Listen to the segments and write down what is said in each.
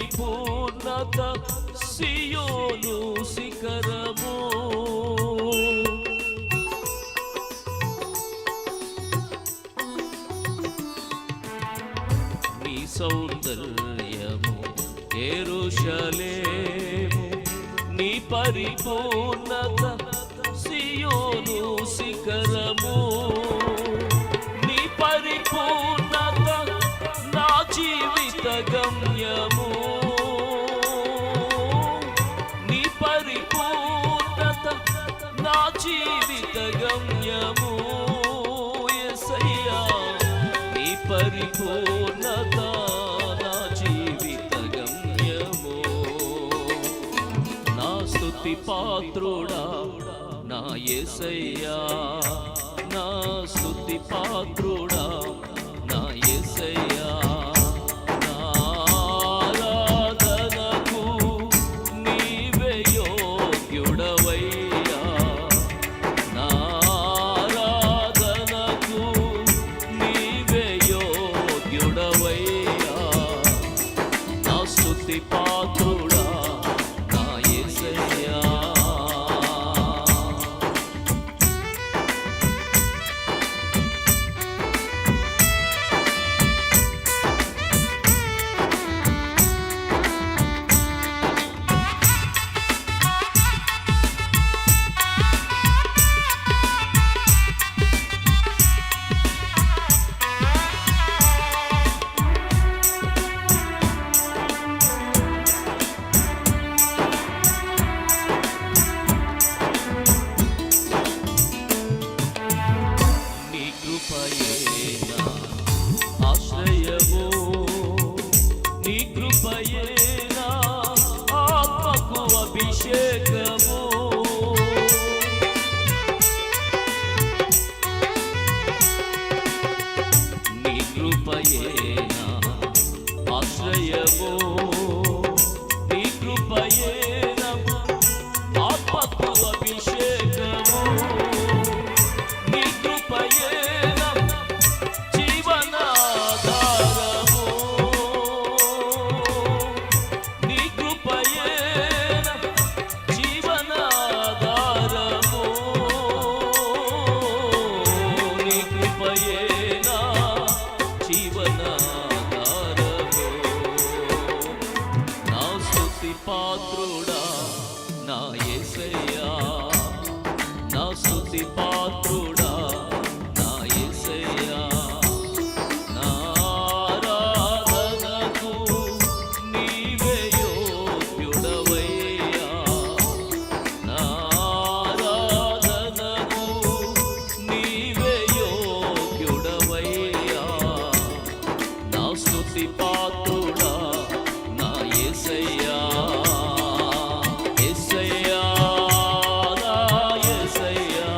పరిపూర్ణత సియోను శిఖరము. నీ సౌందర్యము యెరూషలేము, నీ పరిపూర్ణత సియోను శిఖరము. నీ పరిపూర్ణత నా జీవిత గమ్యము. నీ పరిపూర్ణత నా జీవిత గమ్యము. యేసయ్యా నీ పరిపూర్ణత నా జీవిత గమ్యము. నా స్తుతి పాత్రుడా నా యేసయ్యా, నా స్తుతి పాత్రుడా నా యేసయ్యా. నా ఆరాధనకు నీవే యోగ్యుడవయ్యా. నా ఆరాధనకు నీవే యోగ్యుడవయ్యా. నా స్తుతి పాత్రుడా నా యేసయ్యా. ఆశ్రయము నీ కృపయేనా ఆత్మకు అభిషేకము. నీ కృపయేనా ఆశ్రయము, నీ కృపయేనా ఆత్మకు అభిషేకము. నీ కృపయేనా జీవనాధారము. నీ కృపయేనా జీవనాధారము. నీ కృపయేనా జీవనాధారము. నా స్తుతి పాత్రుడా నా యేసయ్యా, నా స్తుతి పాత్రుడా నా యేసయ్యా. నా ఆరాధనకు నీవే యోగ్యుడవయ్యా. నా ఆరాధనకు నీవే యోగ్యుడవయ్యా. నా స్తుతి పాత్రుడా నా యేసయ్యా. యేసయ్యా నా యేసయ్యా.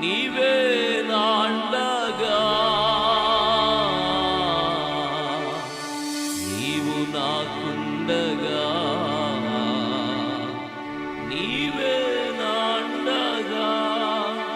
నీవే నాండగా నీవు నాకుండగా